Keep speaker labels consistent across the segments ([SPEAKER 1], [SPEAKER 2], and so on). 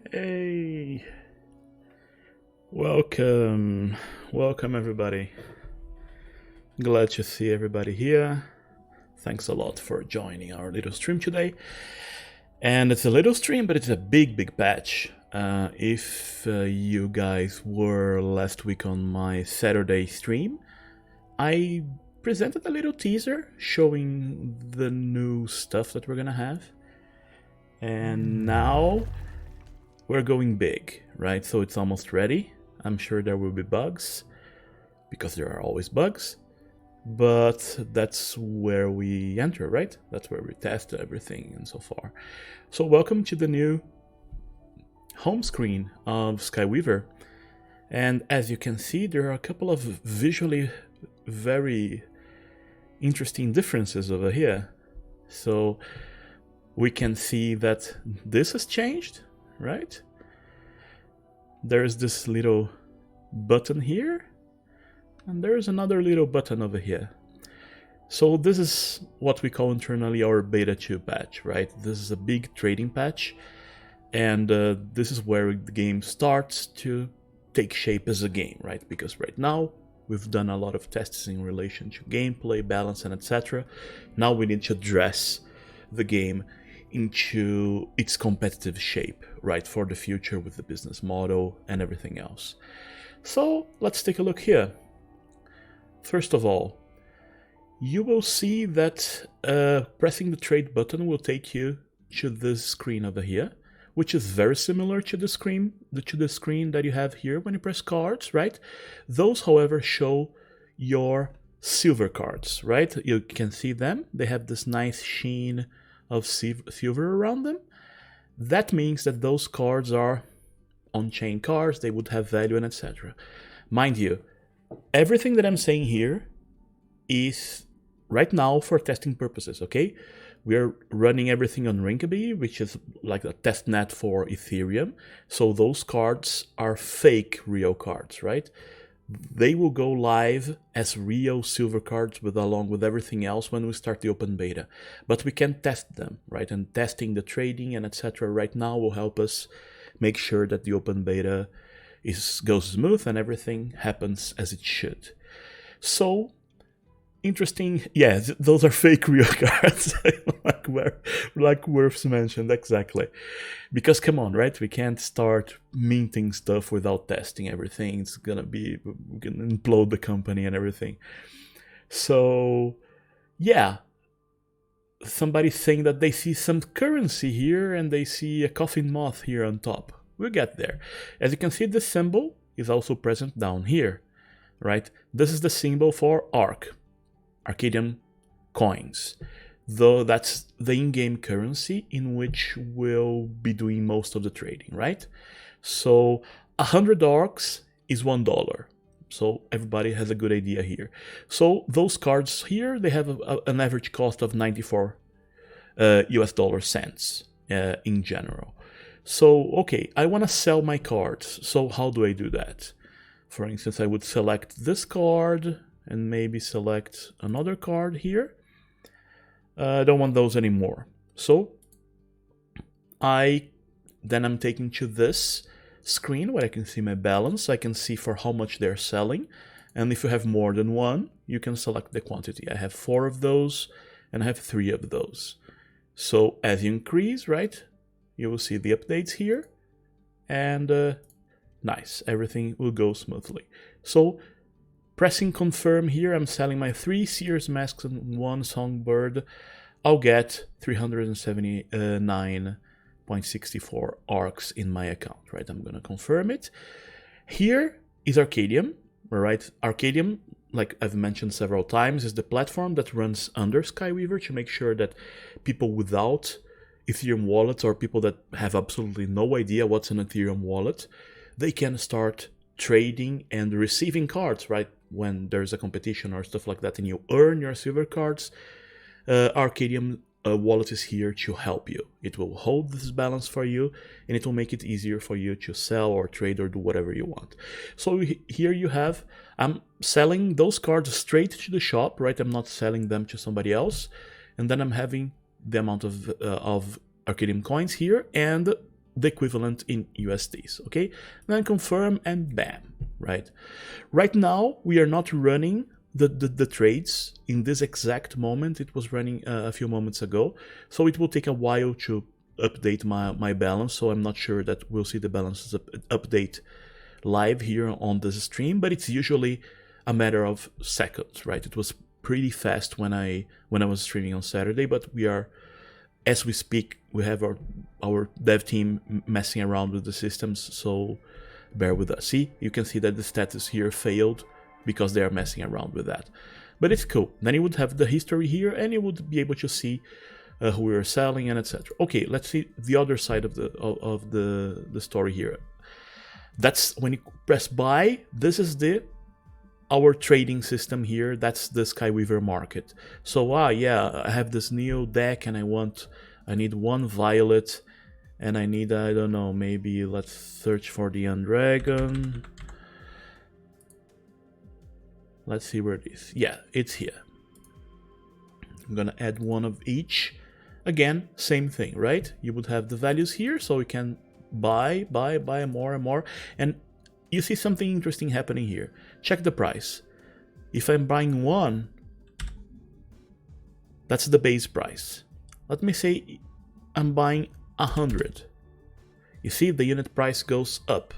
[SPEAKER 1] Hey, welcome everybody. Glad to see everybody here. Thanks a lot for joining our little stream today. And it's a little stream, but it's a big patch. If you guys were last week on my Saturday stream, I presented a little teaser showing the new stuff that we're gonna have. And now we're going big, right? So it's almost ready. I'm sure there will be bugs, because there are always bugs. But that's where we enter, right? That's where we test everything and so far. So welcome to the new home screen of SkyWeaver. And as you can see, there are a couple of visually very interesting differences over here. So we can see that this has changed, right? There's this little button here, and there's another little button over here. So this is what we call internally our beta 2 patch, right? This is a big trading patch, and this is where the game starts to take shape as a game, right? Because right now we've done a lot of tests in relation to gameplay, balance, and etc. Now we need to dress the game into its competitive shape, right, for the future with the business model and everything else. So let's take a look here. First of all, you will see that pressing the trade button will take you to this screen over here, which is very similar to the screen that you have here when you press cards, right? Those, however, show your silver cards, right? You can see them. They have this nice sheen of silver around them. That means that those cards are on-chain cards, they would have value and etc. Mind you, everything that I'm saying here is right now for testing purposes, okay? We're running everything on Rinkeby, which is like a test net for Ethereum. So those cards are fake real cards, right? They will go live as real silver cards along with everything else when we start the open beta. But we can test them, right? And testing the trading and etc. right now will help us make sure that the open beta goes smooth and everything happens as it should. So, interesting. Yeah, those are fake real cards, like Worth's mentioned, exactly. Because come on, right? We can't start minting stuff without testing everything. It's gonna implode the company and everything. So, yeah. Somebody's saying that they see some currency here and they see a coffin moth here on top. We'll get there. As you can see, the symbol is also present down here, right? This is the symbol for ARC, Arcadian coins. Though that's the in-game currency in which we'll be doing most of the trading, right? So 100 ARCs is $1. So everybody has a good idea here. So those cards here, they have an average cost of 94 US dollar cents in general. So, okay, I want to sell my cards. So how do I do that? For instance, I would select this card and maybe select another card here. I don't want those anymore. So then I'm taken to this screen where I can see my balance. I can see for how much they're selling. And if you have more than one, you can select the quantity. I have 4 of those and I have 3 of those. So as you increase, right, you will see the updates here. And nice, everything will go smoothly. So pressing confirm here, I'm selling my 3 Sears masks and 1 songbird. I'll get 379.64 ARCs in my account, right? I'm gonna confirm it. Here is Arcadium, right? Arcadium, like I've mentioned several times, is the platform that runs under SkyWeaver to make sure that people without Ethereum wallets or people that have absolutely no idea what's an Ethereum wallet, they can start trading and receiving cards, right? When there's a competition or stuff like that and you earn your silver cards, Arcadium wallet is here to help you. It will hold this balance for you and it will make it easier for you to sell or trade or do whatever you want. So here you have, I'm selling those cards straight to the shop, right? I'm not selling them to somebody else. And then I'm having the amount of Arcadium coins here and the equivalent in USDs, okay? Then confirm and bam, right? Right now, we are not running the trades in this exact moment. It was running a few moments ago, so it will take a while to update my balance, so I'm not sure that we'll see the balances update live here on this stream, but it's usually a matter of seconds, right? It was pretty fast when I was streaming on Saturday, but we are, as we speak, we have our dev team messing around with the systems, so bear with us. See, you can see that the status here failed because they are messing around with that, but it's cool. Then you would have the history here, and you would be able to see who we are selling and etc. Okay, let's see the other side of the story here. That's when you press buy. This is our trading system here. That's the SkyWeaver market. So yeah, I have this new deck, and I need one violet, and I need, I don't know, maybe let's search for the Undragon. Let's see where it is. Yeah, it's here. I'm gonna add one of each. Again, same thing, right? You would have the values here, so you can buy more and more. And you see something interesting happening here. Check the price. If I'm buying one, that's the base price. Let me say I'm buying 100. You see the unit price goes up,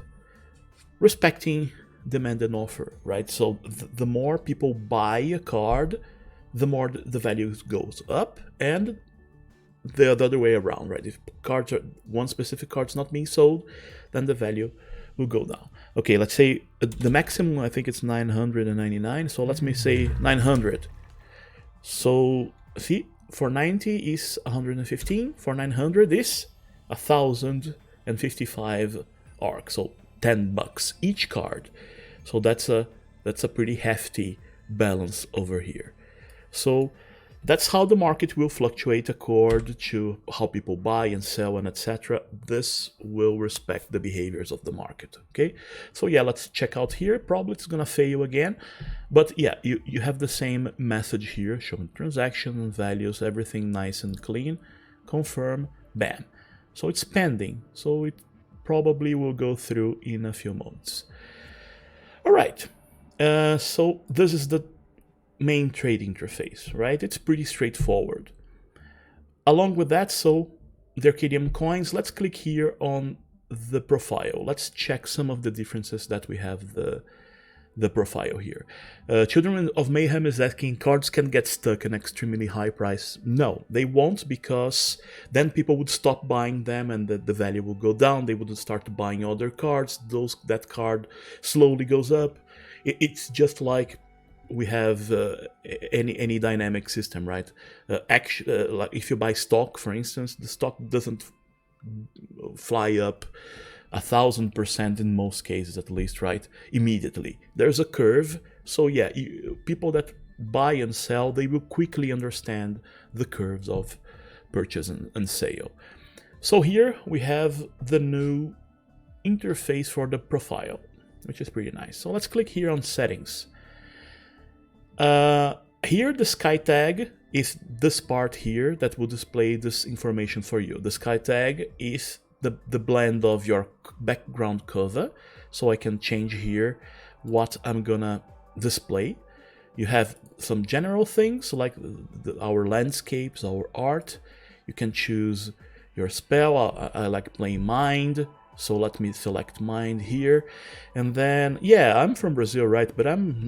[SPEAKER 1] respecting demand and offer, right? So the more people buy a card, the more the value goes up, and the other way around, right? If one specific card's not being sold, then the value will go down. Okay, let's say the maximum, I think it's 999, so let me say 900. So see, for 90 is 115, for 900 is 1055 ARC, so $10 each card. So that's a pretty hefty balance over here. So that's how the market will fluctuate according to how people buy and sell and etc. This will respect the behaviors of the market, okay? So yeah, let's check out here. Probably it's gonna fail again, but yeah, you have the same message here, showing transaction and values, everything nice and clean. Confirm, bam. So it's pending, so it probably will go through in a few moments. All right, so this is the main trade interface, right? It's pretty straightforward. Along with that, so the Arcadium coins, let's click here on the profile. Let's check some of the differences that we have the profile here. Children of Mayhem is asking, cards can get stuck in extremely high price. No, they won't, because then people would stop buying them and the value will go down. They would start buying other cards. That card slowly goes up. It's just like we have any dynamic system, right? Like if you buy stock, for instance, the stock doesn't fly up 1000% in most cases, at least, right? Immediately. There's a curve. So yeah, people that buy and sell, they will quickly understand the curves of purchase and sale. So here we have the new interface for the profile, which is pretty nice. So let's click here on settings. Here the sky tag is this part here that will display this information for you. The sky tag is the blend of your background cover, so I can change here what I'm gonna display. You have some general things like our landscapes, our art. You can choose your spell. I like playing Mind, so let me select Mind here. And then, yeah, I'm from Brazil, right? But I'm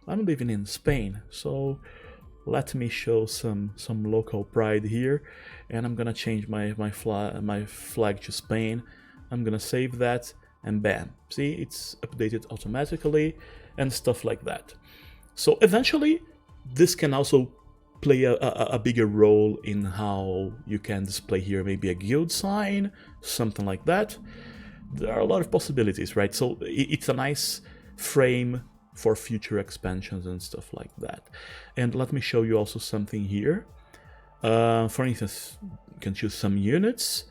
[SPEAKER 1] living in Spain, so let me show some local pride here. And I'm gonna change my flag to Spain. I'm gonna save that, and bam, see, it's updated automatically and stuff like that. So eventually this can also play a bigger role in how you can display here maybe a guild sign, something like that. There are a lot of possibilities, right? So it's a nice frame for future expansions and stuff like that. And let me show you also something here. For instance, you can choose some units.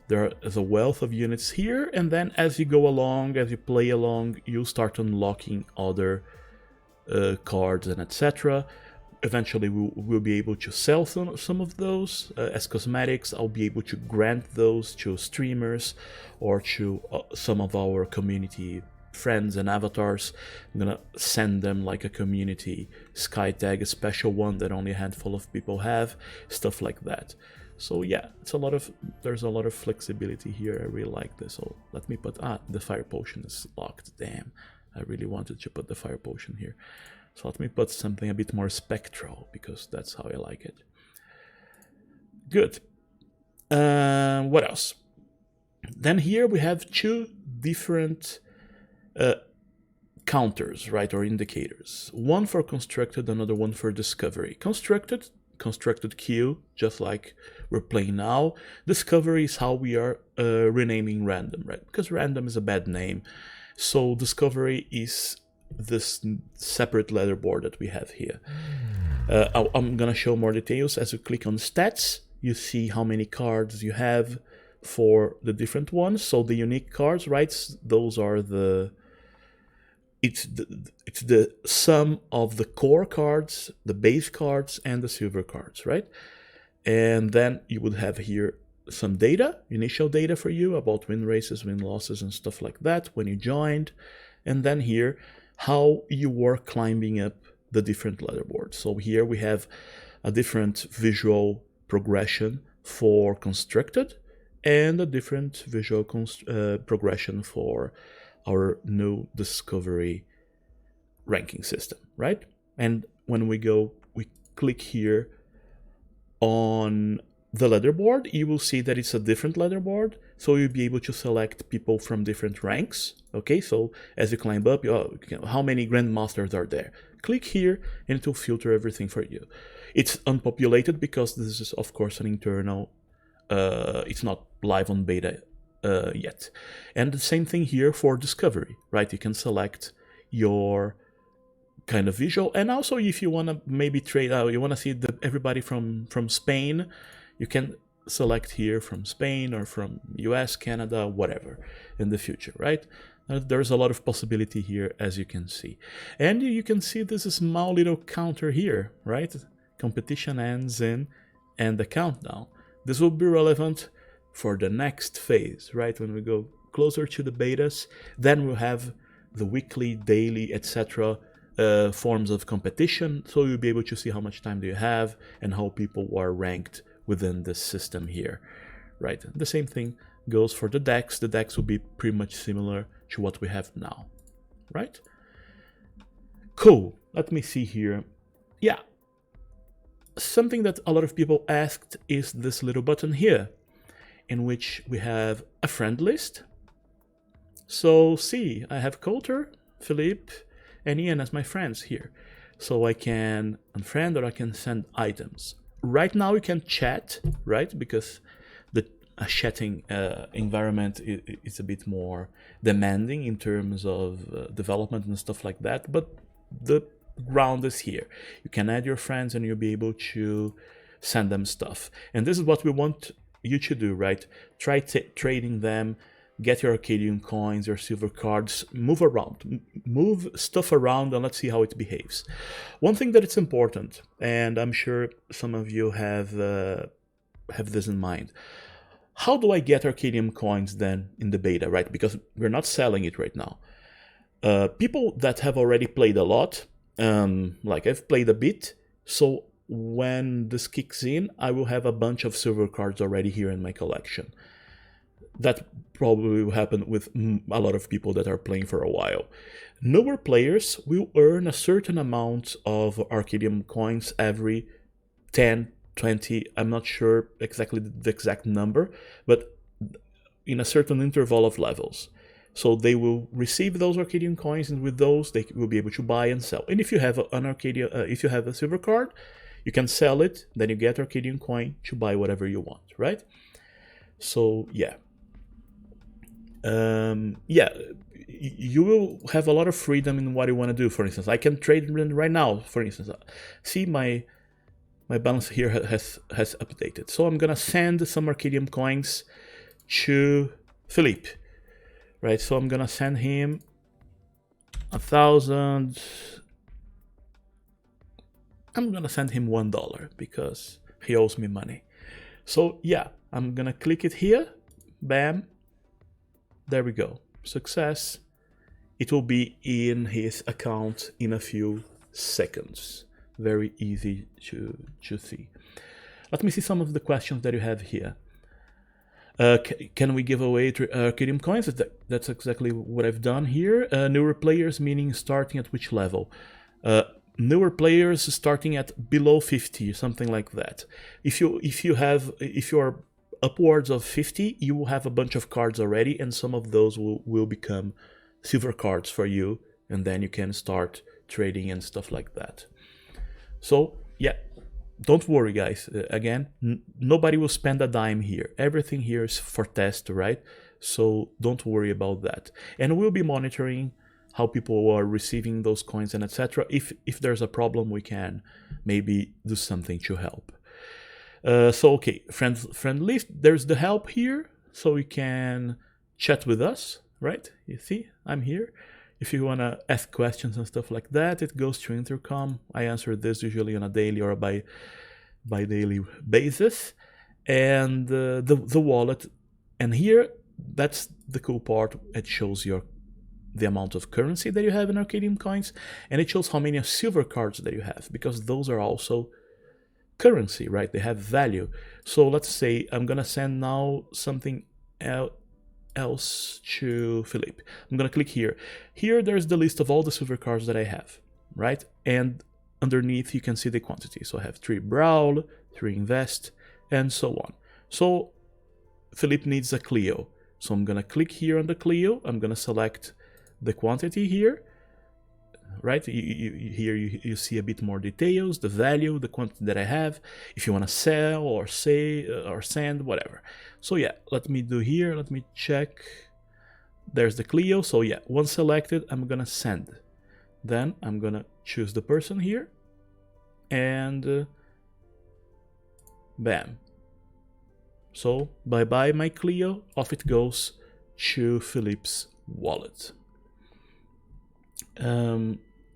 [SPEAKER 1] There is a wealth of units here, and then as you go along, as you play along, you'll start unlocking other cards and etc. eventually we'll be able to sell some of those as cosmetics. I'll be able to grant those to streamers or to some of our community friends and avatars. I'm gonna send them like a community sky tag, a special one that only a handful of people have, stuff like that. So yeah, there's a lot of flexibility here. I really like this. So let me put the fire potion is locked. Damn, I really wanted to put the fire potion here. So let me put something a bit more spectral, because that's how I like it. Good. What else? Then here we have two different counters, right, or indicators. One for constructed, another one for discovery. Constructed queue, just like we're playing now. Discovery is how we are renaming random, right? Because random is a bad name. So discovery is this separate leaderboard that we have here. I'm gonna show more details. As you click on stats, you see how many cards you have for the different ones. So the unique cards, right? Those are it's the sum of the core cards, the base cards, and the silver cards, right? And then you would have here some data, initial data for you about win races, win losses, and stuff like that when you joined. And then here, how you were climbing up the different leaderboards. So here we have a different visual progression for constructed and a different visual progression for our new discovery ranking system, right? And when we click here on the leaderboard, you will see that it's a different leaderboard. So you'll be able to select people from different ranks. Okay, so as you climb up, how many grandmasters are there? Click here and it will filter everything for you. It's unpopulated because this is, of course, an internal, it's not live on beta yet. And the same thing here for discovery, right? You can select your kind of visual. And also if you want to maybe trade out, you want to see everybody from Spain, you can select here from Spain or from US, Canada, whatever in the future, right? There's a lot of possibility here, as you can see. And you can see this small little counter here, right? Competition ends in and the countdown. This will be relevant for the next phase, right? When we go closer to the betas, then we'll have the weekly, daily, etc. Forms of competition. So you'll be able to see how much time do you have and how people are ranked within this system here, right? The same thing goes for the decks. The decks will be pretty much similar to what we have now, right? Cool. Let me see here. Yeah. Something that a lot of people asked is this little button here, in which we have a friend list. So see, I have Coulter, Philippe, and Ian as my friends here. So I can unfriend or I can send items. Right now you can chat, right? Because the chatting environment is a bit more demanding in terms of development and stuff like that. But the ground is here. You can add your friends and you'll be able to send them stuff. And this is what we want you to do, right? Try trading them, get your Arcadian coins, your silver cards, move around, move stuff around, and let's see how it behaves. One thing that it's important, and I'm sure some of you have this in mind. How do I get Arcadian coins then in the beta, right? Because we're not selling it right now. People that have already played a lot, like I've played a bit, so when this kicks in, I will have a bunch of silver cards already here in my collection. That probably will happen with a lot of people that are playing for a while. Newer players will earn a certain amount of Arcadium coins every 10, 20, I'm not sure exactly the exact number, but in a certain interval of levels. So they will receive those Arcadian coins, and with those they will be able to buy and sell. And if you have if you have a silver card, you can sell it, then you get Arcadian coin to buy whatever you want, right? So yeah. You will have a lot of freedom in what you want to do. For instance, I can trade right now. For instance, see my balance here has updated. So I'm gonna send some Arcadium coins to Philippe, right? So I'm gonna send him 1,000. I'm gonna send him $1 because he owes me money. So yeah, I'm gonna click it here, bam, there we go, success. It will be in his account in a few seconds. Very easy to see. Let me see some of the questions that you have here. Can we give away Arcadium coins? That's exactly what I've done here. Newer players, meaning starting at which level? Newer players starting at below 50, something like that. If you are upwards of 50, you will have a bunch of cards already, and some of those will become silver cards for you, and then you can start trading and stuff like that. So yeah, don't worry guys, again, nobody will spend a dime here. Everything here is for test, right? So don't worry about that. And we'll be monitoring how people are receiving those coins and etc. If there's a problem, we can maybe do something to help. So okay, friend list, there's the help here, so you can chat with us, right? You see, I'm here. If you want to ask questions and stuff like that, it goes to intercom. I answer this usually on a daily or a bi-daily basis. And the wallet, and here, that's the cool part. It shows the amount of currency that you have in Arcadium coins, and it shows how many silver cards that you have, because those are also currency, right? They have value. So let's say I'm gonna send now something else to Philippe. I'm gonna click here. Here there's the list of all the silver cards that I have, right? And underneath you can see the quantity. So I have 3 Brawl, 3 Invest, and so on. So Philippe needs a Clio. So I'm gonna click here on the Clio. I'm gonna select the quantity here, right? Here you see a bit more details, the value, the quantity that I have, if you want to sell or say or send, whatever. So yeah, let me do here, let me check. There's the Clio. So yeah, once selected, I'm gonna send. Then I'm gonna choose the person here, and bam. So bye bye my Clio, off it goes to Philippe's wallet.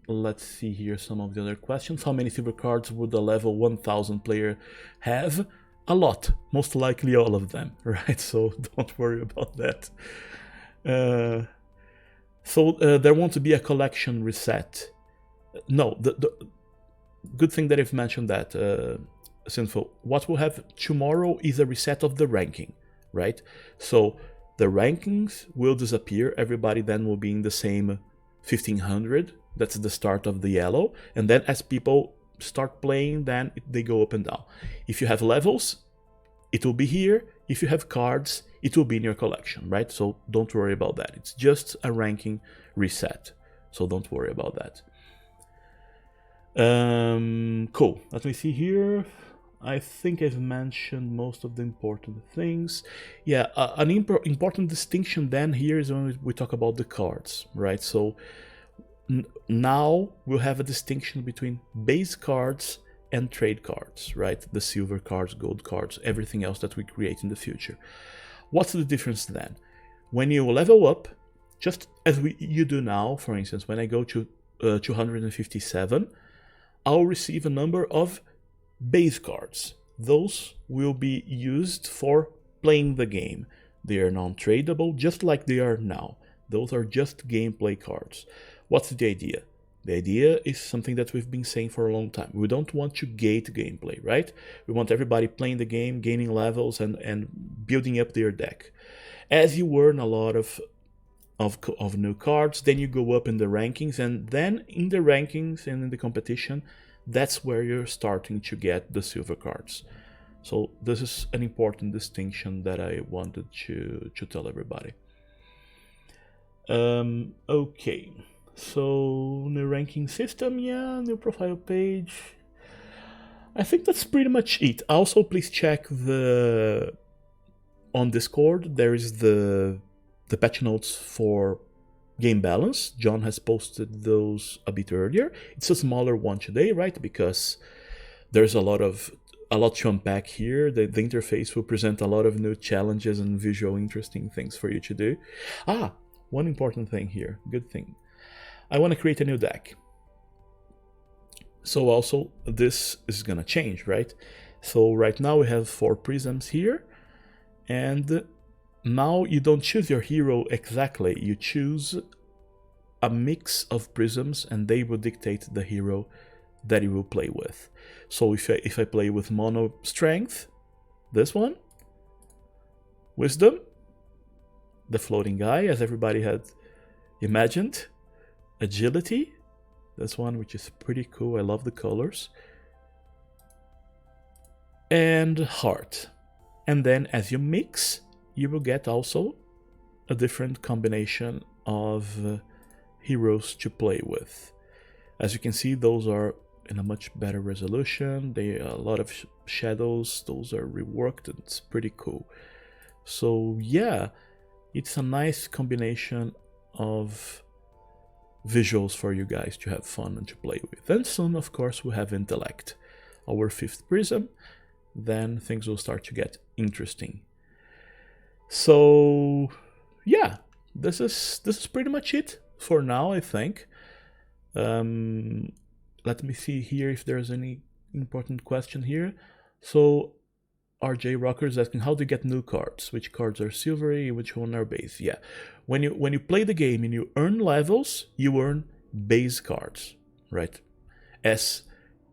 [SPEAKER 1] Let's see here some of the other questions. How many silver cards would a level 1000 player have? A lot, most likely all of them, right? So don't worry about that. There won't be a collection reset. No, the good thing that you've mentioned that, Sinful. What we'll have tomorrow is a reset of the ranking, right? So the rankings will disappear. Everybody then will be in the same 1500. That's the start of the yellow. And then as people start playing, then they go up and down. If you have levels, it will be here. If you have cards, it will be in your collection, right? So don't worry about that. It's just a ranking reset. So don't worry about that. Cool. Let me see here. I think I've mentioned most of the important things. Yeah, an important distinction then here is when we talk about the cards, right? So now we'll have a distinction between base cards and trade cards, right? The silver cards, gold cards, everything else that we create in the future. What's the difference then? When you level up, just as you do now, for instance, when I go to 257, I'll receive a number of base cards. Those will be used for playing the game. They are non-tradable, just like they are now. Those are just gameplay cards. What's the idea? The idea is something that we've been saying for a long time. We don't want to gate gameplay, right? We want everybody playing the game, gaining levels, and building up their deck. As you earn a lot of new cards, then you go up in the rankings, and then in the rankings and in the competition, that's where you're starting to get the silver cards. So this is an important distinction that I wanted to tell everybody. Okay, so new ranking system, yeah, new profile page. I think that's pretty much it. Also, please check on Discord. There is the patch notes for game balance. John has posted those a bit earlier. It's a smaller one today, right? Because there's a lot to unpack here. The interface will present a lot of new challenges and visual interesting things for you to do. One important thing here. Good thing. I want to create a new deck. So also this is gonna change, right? So right now we have 4 prisms here, and now you don't choose your hero exactly, you choose a mix of prisms and they will dictate the hero that you will play with. So if I play with mono strength, this one, wisdom, the floating guy as everybody had imagined, agility, this one which is pretty cool, I love the colors, and heart. And then as you mix, you will get also a different combination of heroes to play with. As you can see, those are in a much better resolution, they are a lot of shadows, those are reworked, and it's pretty cool. So yeah, it's a nice combination of visuals for you guys to have fun and to play with. And soon, of course, we'll have intellect, our 5th prism, then things will start to get interesting. So yeah, this is pretty much it for now, I think. Let me see here if there's any important question here. So RJ Rocker is asking, how do you get new cards? Which cards are silvery, which one are base? Yeah, when you play the game and you earn levels, you earn base cards, right? As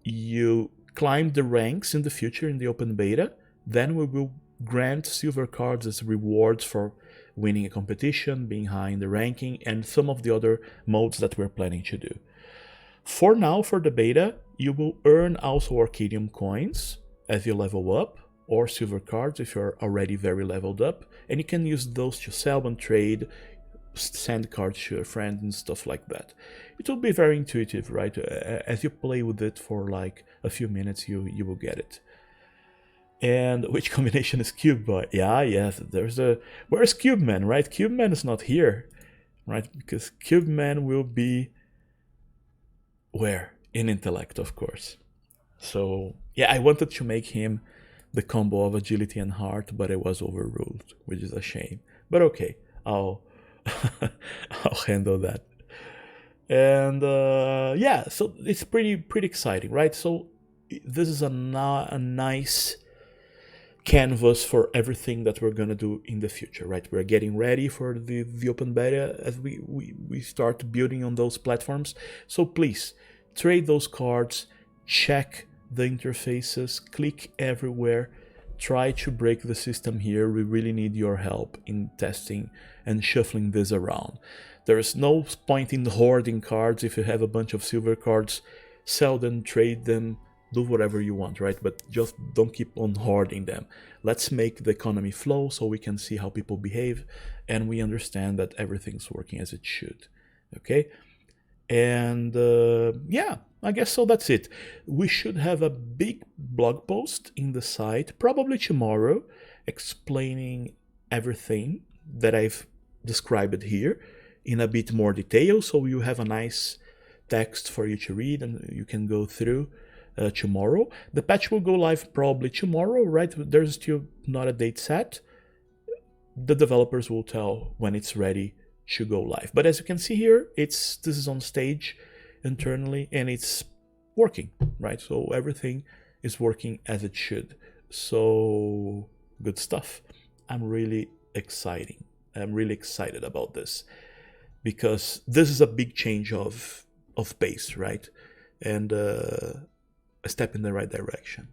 [SPEAKER 1] you climb the ranks in the future in the open beta, then we will grant silver cards as rewards for winning a competition, being high in the ranking, and some of the other modes that we're planning to do. For now, for the beta, you will earn also Arcadium coins as you level up, or silver cards if you're already very leveled up, and you can use those to sell and trade, send cards to a friend and stuff like that. It will be very intuitive, right? As you play with it for like a few minutes, you will get it. And which combination is Cube Boy? Yeah, yes, where's Cube Man, right? Cube Man is not here, right? Because Cube Man will be where? In intellect, of course. So yeah, I wanted to make him the combo of agility and heart, but it was overruled, which is a shame. But okay, I'll handle that. And yeah, so it's pretty exciting, right? So this is a nice canvas for everything that we're gonna do in the future, right? We're getting ready for the open beta as we start building on those platforms. So please trade those cards, check the interfaces, click everywhere, try to break the system here. We really need your help in testing and shuffling this around. There is no point in hoarding cards. If you have a bunch of silver cards, sell them, trade them, do whatever you want, right? But just don't keep on hoarding them. Let's make the economy flow so we can see how people behave and we understand that everything's working as it should, okay? And yeah, I guess so, that's it. We should have a big blog post in the site, probably tomorrow, explaining everything that I've described here in a bit more detail, so you have a nice text for you to read and you can go through tomorrow. The patch will go live probably tomorrow, right? There's still not a date set. The developers will tell when it's ready to go live. But as you can see here, this is on stage internally and it's working, right? So everything is working as it should. So good stuff. I'm really excited about this because this is a big change of pace, right? And a step in the right direction.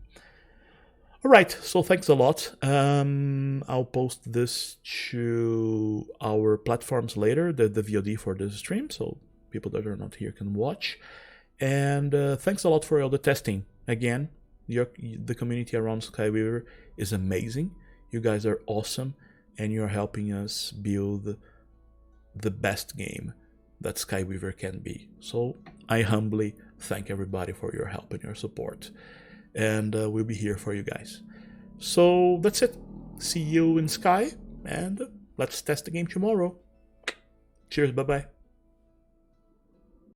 [SPEAKER 1] All right, so thanks a lot. I'll post this to our platforms later, the VOD for this stream, so people that are not here can watch. And thanks a lot for all the testing. Again, the community around SkyWeaver is amazing. You guys are awesome, and you're helping us build the best game that SkyWeaver can be. So I humbly thank everybody for your help and your support. And we'll be here for you guys. So that's it. See you in Sky, and let's test the game tomorrow. Cheers, bye-bye.